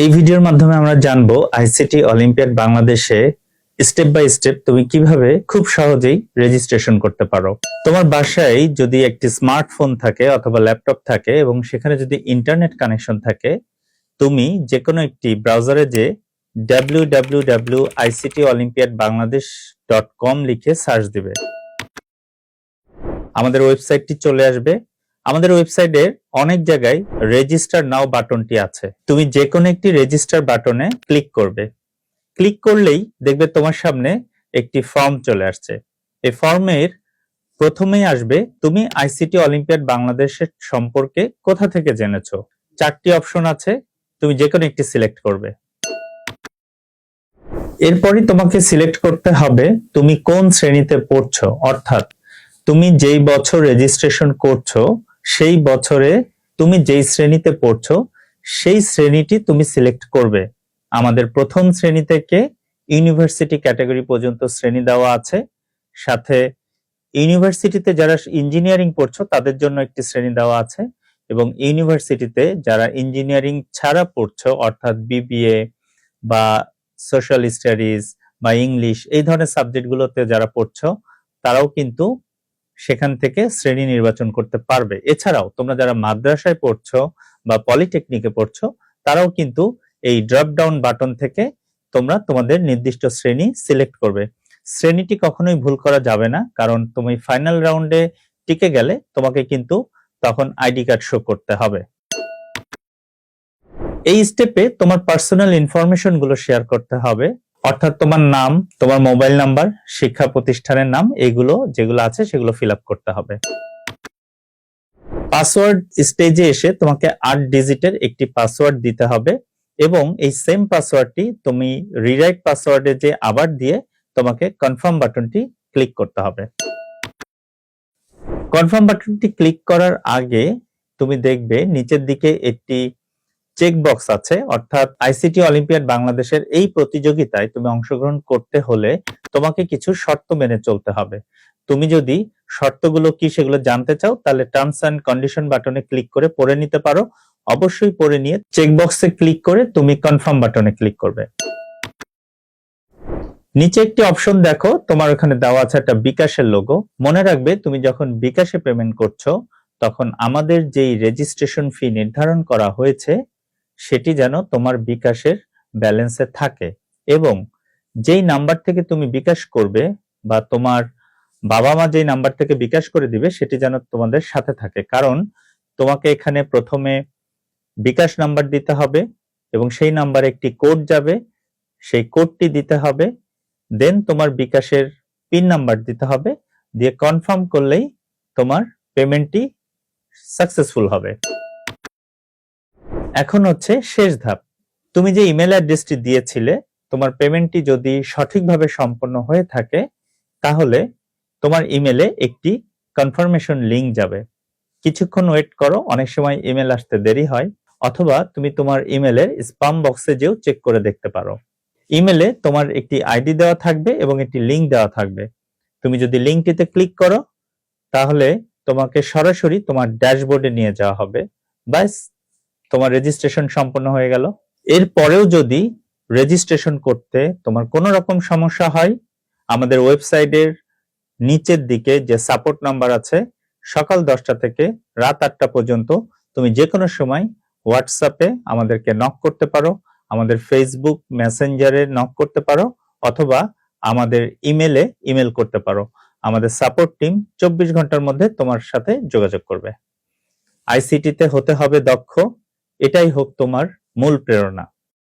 এই ভিডিওর মাধ্যমে আমরা জানবো আইসিটি অলিম্পিয়াড বাংলাদেশে স্টেপ বাই স্টেপ তুমি কিভাবে খুব সহজেই রেজিস্ট্রেশন করতে পারো। তোমার বাসায় যদি একটি স্মার্টফোন থাকে অথবা ল্যাপটপ থাকে এবং সেখানে যদি ইন্টারনেট কানেকশন থাকে, তুমি যে কোনো একটি ব্রাউজারে যে www.ictolympiadbangladesh.com লিখে সার্চ দিবে, আমাদের ওয়েবসাইটটি চলে আসবে। আমাদের ওয়েবসাইটে অনেক জায়গায় রেজিস্টার নাও বাটনটি আছে, তুমি যে কোনো একটি রেজিস্টার বাটনে ক্লিক করবে। ক্লিক করলেই দেখবে তোমার সামনে একটি ফর্ম চলে আসছে। এই ফর্মের প্রথমেই আসবে তুমি আইসিটি অলিম্পিয়াড বাংলাদেশের সম্পর্কে কোথা থেকে জেনেছো। 4টি অপশন আছে, তুমি যে কোনো একটি সিলেক্ট করবে। এরপরই তোমাকে সিলেক্ট করতে হবে তুমি কোন শ্রেণীতে পড়ছো, অর্থাৎ তুমি যেই বছর রেজিস্ট্রেশন করছো সেই বছরে তুমি যেই শ্রেণীতে পড়ছো সেই শ্রেণীটি তুমি সিলেক্ট করবে। আমাদের প্রথম শ্রেণী থেকে ইউনিভার্সিটি ক্যাটাগরি পর্যন্ত শ্রেণী দেওয়া আছে, সাথে ইউনিভার্সিটিতে যারা ইঞ্জিনিয়ারিং পড়ছো তাদের জন্য একটি শ্রেণী দেওয়া আছে, এবং ইউনিভার্সিটিতে যারা ইঞ্জিনিয়ারিং ছাড়া পড়ছো অর্থাৎ বিবিএ বা সোশ্যাল স্টাডিজ বা ইংলিশ এই ধরনের সাবজেক্টগুলোতে যারা পড়ছো তারাও কিন্তু সেখান থেকে শ্রেণী নির্বাচন করতে পারবে। এছাড়াও তোমরা যারা মাদ্রাসায় পড়ছো বা পলিটেকনিকে পড়ছো তারাও কিন্তু এই ড্রপ ডাউন বাটন থেকে তোমরা তোমাদের নির্দিষ্ট শ্রেণী সিলেক্ট করবে। শ্রেণীটি কখনোই ভুল করা যাবে না, কারণ তুমি ফাইনাল রাউন্ডে টিকে গেলে তোমাকে কিন্তু তখন আইডি কার্ড শো করতে হবে। এই স্টেপে তোমার পার্সোনাল ইনফরমেশন গুলো শেয়ার করতে হবে, অর্থাৎ তোমার নাম, তোমার মোবাইল নাম্বার, শিক্ষা প্রতিষ্ঠানের নাম, এগুলো যেগুলো আছে সেগুলো ফিল আপ করতে হবে। পাসওয়ার্ড স্টেজে এসে তোমাকে 8 ডিজিটের একটি পাসওয়ার্ড দিতে হবে, এবং এই সেম পাসওয়ার্ডটি তুমি রিরাইট পাসওয়ার্ডে যে আবার দিয়ে তোমাকে কনফার্ম বাটনটি ক্লিক করতে হবে। কনফার্ম বাটনটি ক্লিক করার আগে তুমি দেখবে নিচের দিকে একটি চেক বক্স আছে, অর্থাৎ আইসিটি অলিম্পিয়াড বাংলাদেশের এই প্রতিযোগিতায় তুমি অংশগ্রহণ করতে হলে তোমাকে কিছু শর্ত মেনে চলতে হবে। তুমি যদি শর্তগুলো কি সেগুলো জানতে চাও তাহলে টার্মস এন্ড কন্ডিশন বাটনে ক্লিক করে পড়ে নিতে পারো। অবশ্যই পড়ে নিয়ে চেক বক্সে ক্লিক করে তুমি কনফার্ম বাটনে ক্লিক করবে। নিচে একটি অপশন দেখো, তোমার ওখানে দেওয়া আছে একটা বিকাশের লোগো। মনে রাখবে তুমি যখন বিকাশে পেমেন্ট করছো তখন আমাদের যেই রেজিস্ট্রেশন ফি নির্ধারণ করা হয়েছে সেটি যেন তোমার বিকাশের ব্যালেন্সে থাকে, এবং যেই নাম্বার থেকে তুমি বিকাশ করবে বা তোমার বাবা মা যেই নাম্বার থেকে বিকাশ করে দিবে সেটি যেন তোমাদের সাথে থাকে। কারণ তোমাকে এখানে প্রথমে বিকাশ নাম্বার দিতে হবে এবং সেই নাম্বারে একটি কোড যাবে, সেই কোডটি দিতে হবে, দেন তোমার বিকাশের পিন নাম্বার দিতে হবে, দিয়ে কনফার্ম করলেই তোমার পেমেন্টটি সাকসেসফুল হবে। এখন হচ্ছে শেষ ধাপ, তুমি যে ইমেল অ্যাড্রেসটি দিয়েছিলে তোমার পেমেন্টটি যদি সঠিকভাবে সম্পন্ন হয়ে থাকে তাহলে তোমার ইমেলে একটি কনফার্মেশন লিংক যাবে। কিছুক্ষণ ওয়েট করো, অনেক সময় ইমেল আসতে দেরি হয়, অথবা তুমি তোমার ইমেলের স্প্যাম বক্সে যেও চেক করে দেখতে পারো। ইমেলে তোমার একটি আইডি দেওয়া থাকবে এবং একটি লিংক দেওয়া থাকবে। তুমি যদি লিংকটিতে ক্লিক করো তাহলে তোমাকে সরাসরি তোমার ড্যাশবোর্ডে নিয়ে যাওয়া হবে। ব্যাস, তোমার রেজিস্ট্রেশন সম্পন্ন হয়ে গেল। এরপরেও যদি রেজিস্ট্রেশন করতে তোমার কোনো রকম সমস্যা হয়, আমাদের ওয়েবসাইটের নিচের দিকে যে সাপোর্ট নাম্বার আছে, সকাল 10টা থেকে রাত 8টা পর্যন্ত তুমি যে কোনো সময় হোয়াটসঅ্যাপে আমাদেরকে নক করতে পারো, আমাদের ফেসবুক মেসেঞ্জারে নক করতে পারো, অথবা আমাদের ইমেলে ইমেল করতে পারো। আমাদের সাপোর্ট টিম 24 ঘন্টার মধ্যে তোমার সাথে যোগাযোগ করবে। আইসিটিতে হতে হবে দক্ষ, এটাই হোক তোমার মূল প্রেরণা।